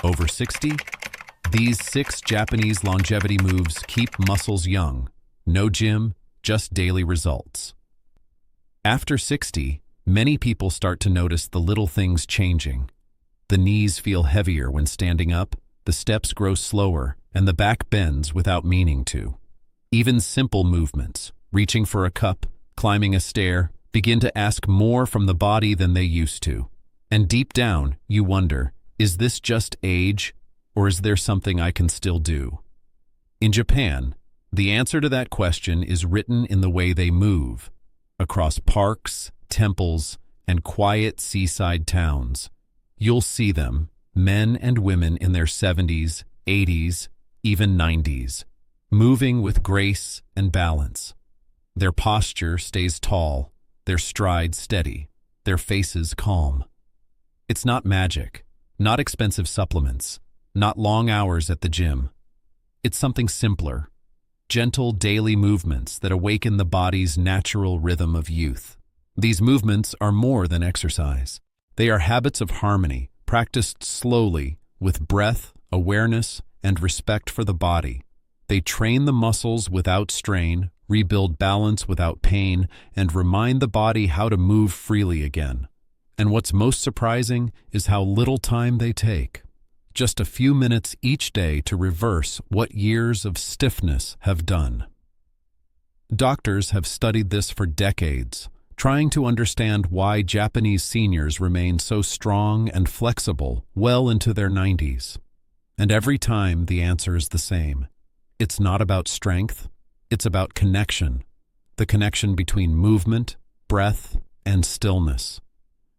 Over 60? These 6 Japanese longevity moves keep muscles young. No gym, just daily results. After 60, many people start to notice the little things changing. The knees feel heavier when standing up, the steps grow slower, and the back bends without meaning to. Even simple movements, reaching for a cup, climbing a stair, begin to ask more from the body than they used to. And deep down, you wonder, is this just age, or is there something I can still do? In Japan, the answer to that question is written in the way they move, across parks, temples, and quiet seaside towns. You'll see them, men and women in their 70s, 80s, even 90s, moving with grace and balance. Their posture stays tall, their stride steady, their faces calm. It's not magic, not expensive supplements, not long hours at the gym. It's something simpler, gentle daily movements that awaken the body's natural rhythm of youth. These movements are more than exercise. They are habits of harmony, practiced slowly, with breath, awareness, and respect for the body. They train the muscles without strain, rebuild balance without pain, and remind the body how to move freely again. And what's most surprising is how little time they take. Just a few minutes each day to reverse what years of stiffness have done. Doctors have studied this for decades, trying to understand why Japanese seniors remain so strong and flexible well into their 90s. And every time the answer is the same. It's not about strength, it's about connection. The connection between movement, breath, and stillness.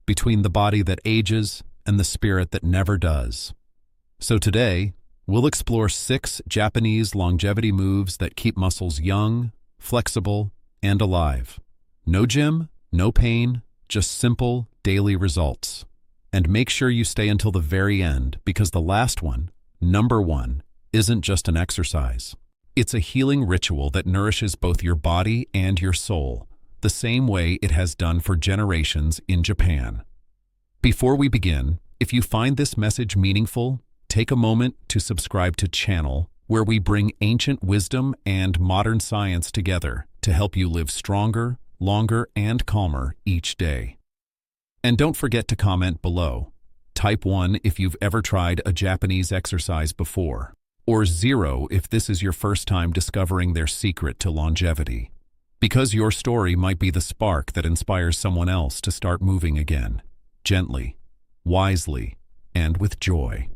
Between the body that ages and the spirit that never does. So today, we'll explore 6 Japanese longevity moves that keep muscles young, flexible, and alive. No gym, no pain, just simple, daily results. And make sure you stay until the very end, because the last one, number 1, isn't just an exercise. It's a healing ritual that nourishes both your body and your soul, the same way it has done for generations in Japan. Before we begin, if you find this message meaningful, take a moment to subscribe to channel where we bring ancient wisdom and modern science together to help you live stronger, longer, and calmer each day. And don't forget to comment below. Type 1 if you've ever tried a Japanese exercise before, or 0 if this is your first time discovering their secret to longevity. Because your story might be the spark that inspires someone else to start moving again, gently, wisely, and with joy.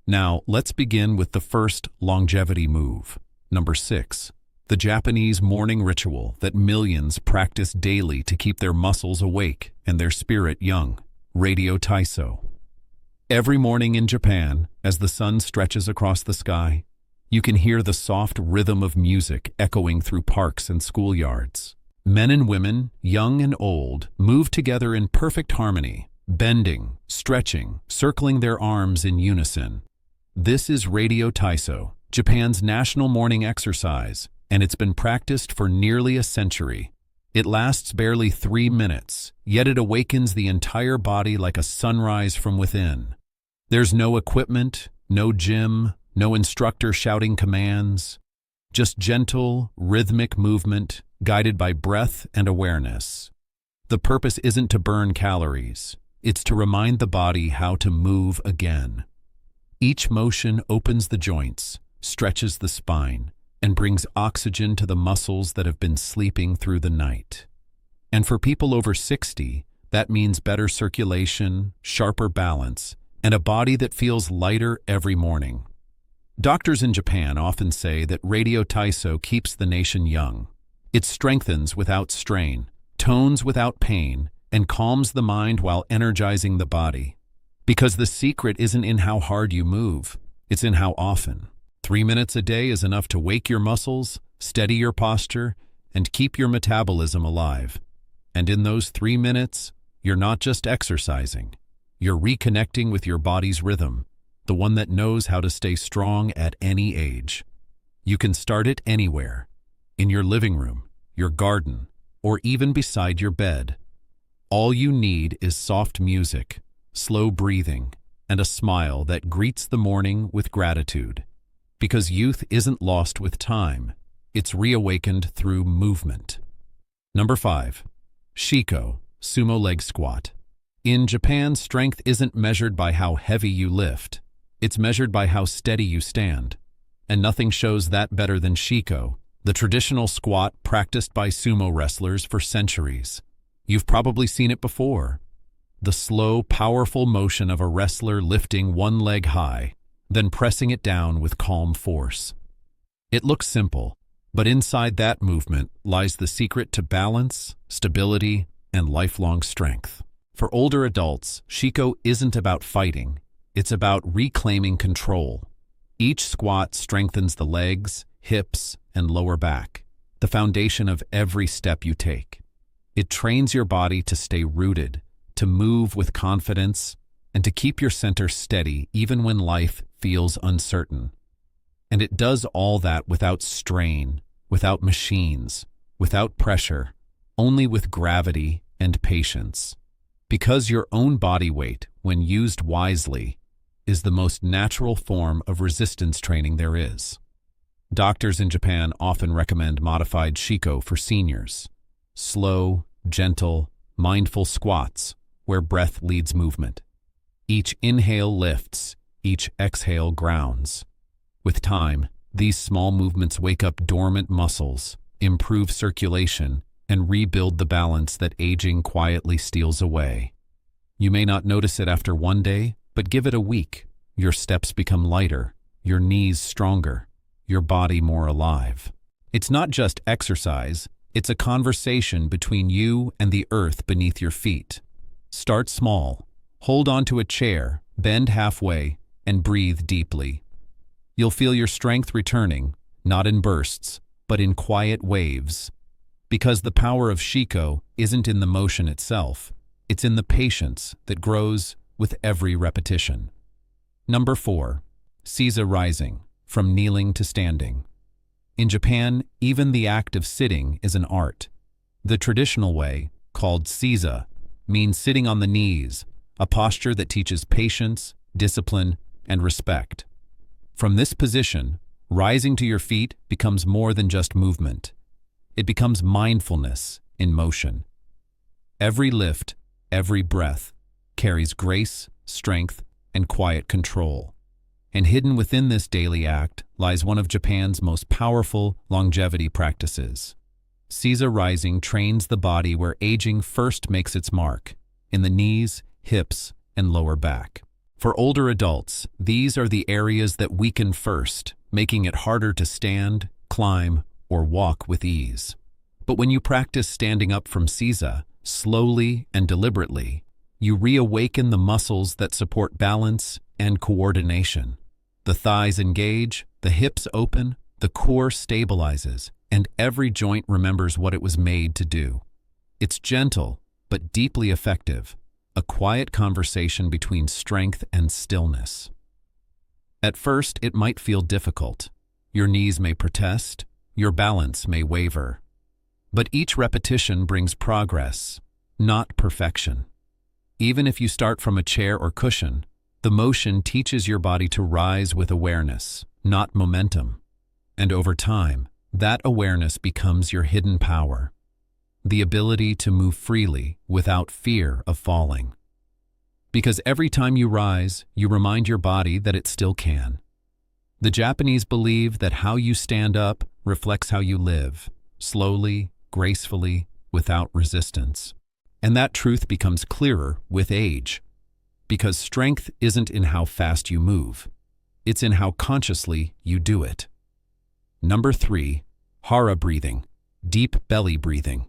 Now, let's begin with the first longevity move, number 6, the Japanese morning ritual that millions practice daily to keep their muscles awake and their spirit young, Radio Taiso. Every morning in Japan, as the sun stretches across the sky, you can hear the soft rhythm of music echoing through parks and schoolyards. Men and women, young and old, move together in perfect harmony, bending, stretching, circling their arms in unison. This is Radio Taiso, Japan's national morning exercise, and it's been practiced for nearly a century. It lasts barely 3 minutes, yet it awakens the entire body like a sunrise from within. There's no equipment, no gym, no instructor shouting commands, just gentle, rhythmic movement guided by breath and awareness. The purpose isn't to burn calories, it's to remind the body how to move again. Each motion opens the joints, stretches the spine, and brings oxygen to the muscles that have been sleeping through the night. And for people over 60, that means better circulation, sharper balance, and a body that feels lighter every morning. Doctors in Japan often say that Radio Taiso keeps the nation young. It strengthens without strain, tones without pain, and calms the mind while energizing the body. Because the secret isn't in how hard you move, it's in how often. 3 minutes a day is enough to wake your muscles, steady your posture, and keep your metabolism alive. And in those 3 minutes, you're not just exercising. You're reconnecting with your body's rhythm, the one that knows how to stay strong at any age. You can start it anywhere, in your living room, your garden, or even beside your bed. All you need is soft music, slow breathing, and a smile that greets the morning with gratitude. Because youth isn't lost with time, it's reawakened through movement. Number 5. Shiko, sumo leg squat. In Japan, strength isn't measured by how heavy you lift. It's measured by how steady you stand. And nothing shows that better than Shiko, the traditional squat practiced by sumo wrestlers for centuries. You've probably seen it before. The slow, powerful motion of a wrestler lifting one leg high, then pressing it down with calm force. It looks simple, but inside that movement lies the secret to balance, stability, and lifelong strength. For older adults, Shiko isn't about fighting. It's about reclaiming control. Each squat strengthens the legs, hips, and lower back, the foundation of every step you take. It trains your body to stay rooted, to move with confidence, and to keep your center steady even when life feels uncertain. And it does all that without strain, without machines, without pressure, only with gravity and patience. Because your own body weight, when used wisely, is the most natural form of resistance training there is. Doctors in Japan often recommend modified Shiko for seniors. Slow, gentle, mindful squats where breath leads movement. Each inhale lifts, each exhale grounds. With time, these small movements wake up dormant muscles, improve circulation, and rebuild the balance that aging quietly steals away. You may not notice it after one day, but give it a week. Your steps become lighter, your knees stronger, your body more alive. It's not just exercise, it's a conversation between you and the earth beneath your feet. Start small, hold onto a chair, bend halfway, and breathe deeply. You'll feel your strength returning, not in bursts, but in quiet waves. Because the power of Shiko isn't in the motion itself, it's in the patience that grows with every repetition. Number 4. Seiza rising, from kneeling to standing. In Japan, even the act of sitting is an art. The traditional way, called seiza, means sitting on the knees, a posture that teaches patience, discipline, and respect. From this position, rising to your feet becomes more than just movement. It becomes mindfulness in motion. Every lift, every breath, carries grace, strength, and quiet control. And hidden within this daily act lies one of Japan's most powerful longevity practices. Seiza rising trains the body where aging first makes its mark, in the knees, hips, and lower back. For older adults, these are the areas that weaken first, making it harder to stand, climb, or walk with ease. But when you practice standing up from Seiza, slowly and deliberately, you reawaken the muscles that support balance and coordination. The thighs engage, the hips open, the core stabilizes, and every joint remembers what it was made to do. It's gentle, but deeply effective, a quiet conversation between strength and stillness. At first, it might feel difficult. Your knees may protest, your balance may waver. But each repetition brings progress, not perfection. Even if you start from a chair or cushion, the motion teaches your body to rise with awareness, not momentum. And over time, that awareness becomes your hidden power, the ability to move freely without fear of falling. Because every time you rise, you remind your body that it still can. The Japanese believe that how you stand up reflects how you live, slowly, gracefully, without resistance. And that truth becomes clearer with age. Because strength isn't in how fast you move, it's in how consciously you do it. Number 3, hara breathing, deep belly breathing.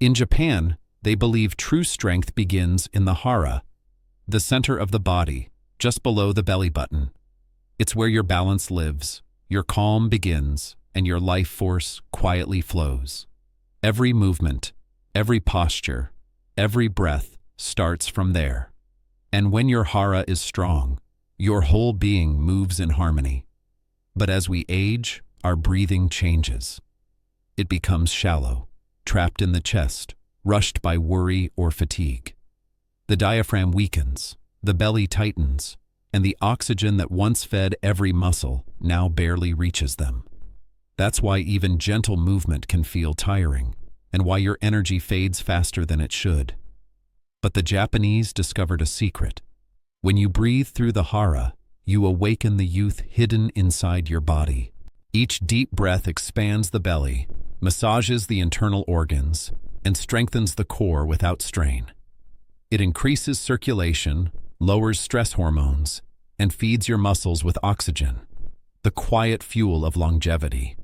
In Japan, they believe true strength begins in the hara, the center of the body, just below the belly button. It's where your balance lives, your calm begins, and your life force quietly flows. Every movement, every posture, every breath starts from there. And when your hara is strong, your whole being moves in harmony. But as we age, our breathing changes. It becomes shallow, trapped in the chest, rushed by worry or fatigue. The diaphragm weakens, The belly tightens, and the oxygen that once fed every muscle now barely reaches them. That's why even gentle movement can feel tiring, and why your energy fades faster than it should. But the Japanese discovered a secret. When you breathe through the hara, you awaken the youth hidden inside your body. Each deep breath expands the belly, massages the internal organs, and strengthens the core without strain. It increases circulation, lowers stress hormones, and feeds your muscles with oxygen, the quiet fuel of longevity.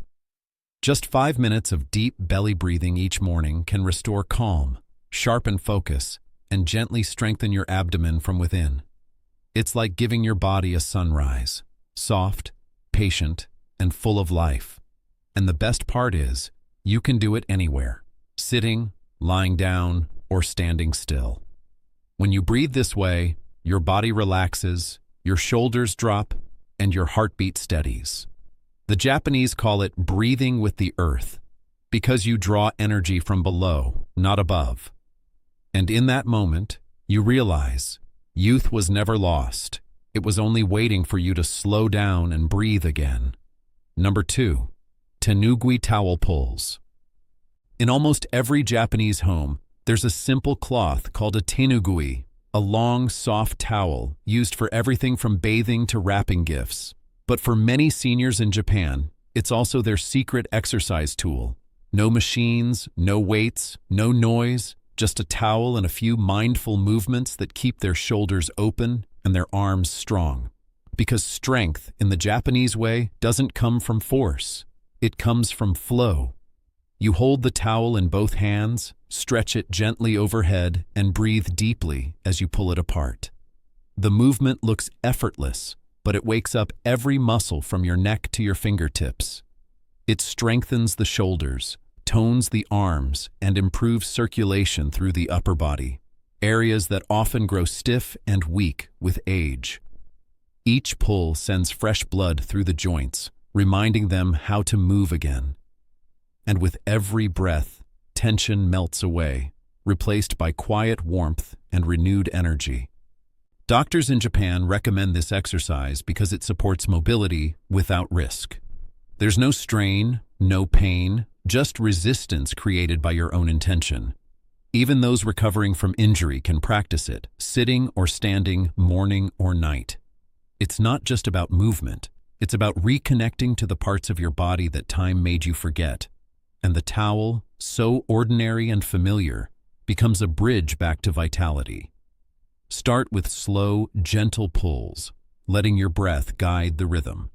Just 5 minutes of deep belly breathing each morning can restore calm, sharpen focus, and gently strengthen your abdomen from within. It's like giving your body a sunrise, soft, patient, and full of life. And the best part is, you can do it anywhere, sitting, lying down, or standing still. When you breathe this way, your body relaxes, your shoulders drop, and your heartbeat steadies. The Japanese call it breathing with the earth, because you draw energy from below, not above. And in that moment, you realize youth was never lost. It was only waiting for you to slow down and breathe again. Number 2, Tenugui towel pulls. In almost every Japanese home, there's a simple cloth called a tenugui, a long, soft towel used for everything from bathing to wrapping gifts. But for many seniors in Japan, it's also their secret exercise tool. No machines, no weights, no noise, just a towel and a few mindful movements that keep their shoulders open and their arms strong. Because strength, in the Japanese way, doesn't come from force. It comes from flow. You hold the towel in both hands, stretch it gently overhead, and breathe deeply as you pull it apart. The movement looks effortless, but it wakes up every muscle from your neck to your fingertips. It strengthens the shoulders, tones the arms, and improves circulation through the upper body, areas that often grow stiff and weak with age. Each pull sends fresh blood through the joints, reminding them how to move again. And with every breath, tension melts away, replaced by quiet warmth and renewed energy. Doctors in Japan recommend this exercise because it supports mobility without risk. There's no strain, no pain, just resistance created by your own intention. Even those recovering from injury can practice it, sitting or standing, morning or night. It's not just about movement. It's about reconnecting to the parts of your body that time made you forget. And the towel, so ordinary and familiar, becomes a bridge back to vitality. Start with slow, gentle pulls, letting your breath guide the rhythm.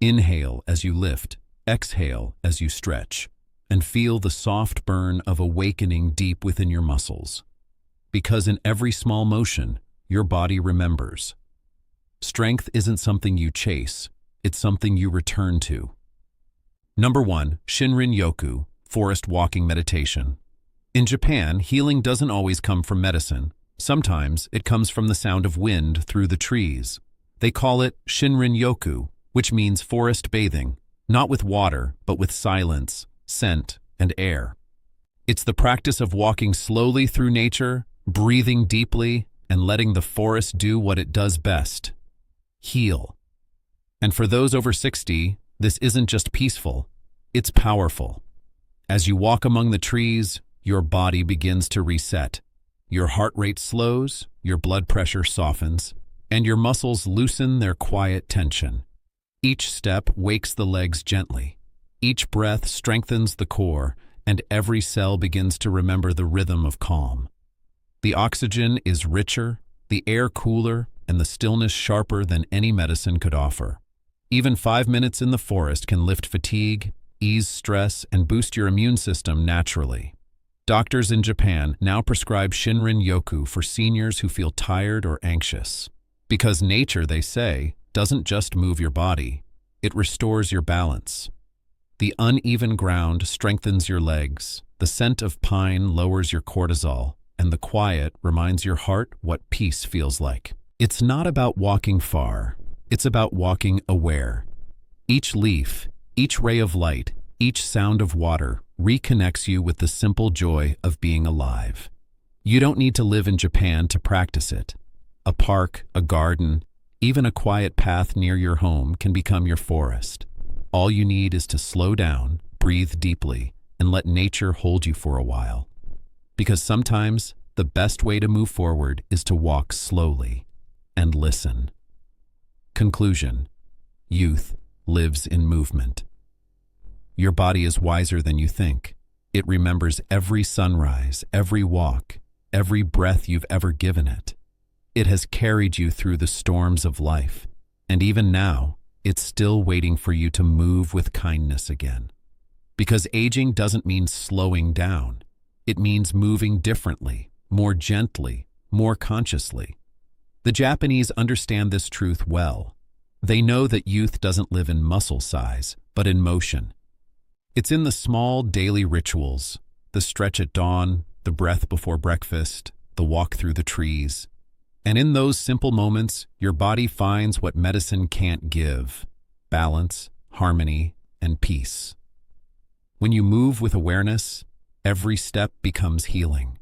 Inhale as you lift, exhale as you stretch, and feel the soft burn of awakening deep within your muscles. Because in every small motion, your body remembers. Strength isn't something you chase, it's something you return to. Number 1, Shinrin-yoku, forest walking meditation. In Japan, healing doesn't always come from medicine. Sometimes it comes from the sound of wind through the trees. They call it Shinrin-yoku, which means forest bathing, not with water, but with silence, scent, and air. It's the practice of walking slowly through nature, breathing deeply, and letting the forest do what it does best: heal. And for those over 60, this isn't just peaceful, it's powerful. As you walk among the trees, your body begins to reset. Your heart rate slows, your blood pressure softens, and your muscles loosen their quiet tension. Each step wakes the legs gently. Each breath strengthens the core, and every cell begins to remember the rhythm of calm. The oxygen is richer, the air cooler, and the stillness sharper than any medicine could offer. Even 5 minutes in the forest can lift fatigue, ease stress, and boost your immune system naturally. Doctors in Japan now prescribe Shinrin-yoku for seniors who feel tired or anxious. Because nature, they say, doesn't just move your body, it restores your balance. The uneven ground strengthens your legs, the scent of pine lowers your cortisol, and the quiet reminds your heart what peace feels like. It's not about walking far. It's about walking aware. Each leaf, each ray of light, each sound of water reconnects you with the simple joy of being alive. You don't need to live in Japan to practice it. A park, a garden, even a quiet path near your home can become your forest. All you need is to slow down, breathe deeply, and let nature hold you for a while. Because sometimes the best way to move forward is to walk slowly and listen. Conclusion: youth lives in movement. Your body is wiser than you think. It remembers every sunrise, every walk, every breath you've ever given it. It has carried you through the storms of life, and even now, it's still waiting for you to move with kindness again. Because aging doesn't mean slowing down. It means moving differently, more gently, more consciously. The Japanese understand this truth well. They know that youth doesn't live in muscle size, but in motion. It's in the small daily rituals, the stretch at dawn, the breath before breakfast, the walk through the trees. And in those simple moments, your body finds what medicine can't give: balance, harmony, and peace. When you move with awareness, every step becomes healing.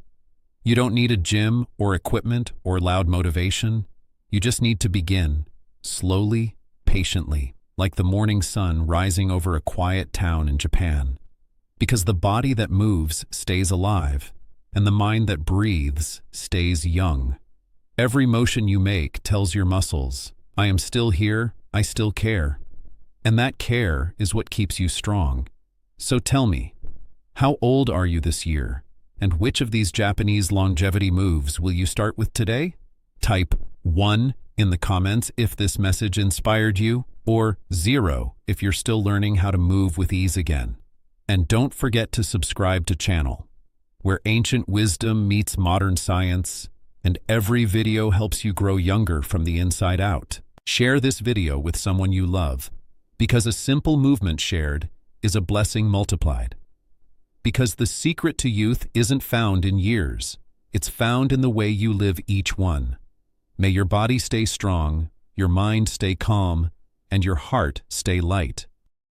You don't need a gym or equipment or loud motivation. You just need to begin, slowly, patiently, like the morning sun rising over a quiet town in Japan. Because the body that moves stays alive, and the mind that breathes stays young. Every motion you make tells your muscles, I am still here, I still care. And that care is what keeps you strong. So tell me, how old are you this year? And which of these Japanese longevity moves will you start with today? Type 1 in the comments if this message inspired you, or 0 if you're still learning how to move with ease again. And don't forget to subscribe to channel, where ancient wisdom meets modern science, and every video helps you grow younger from the inside out. Share this video with someone you love, because a simple movement shared is a blessing multiplied. Because the secret to youth isn't found in years, it's found in the way you live each one. May your body stay strong, your mind stay calm, and your heart stay light.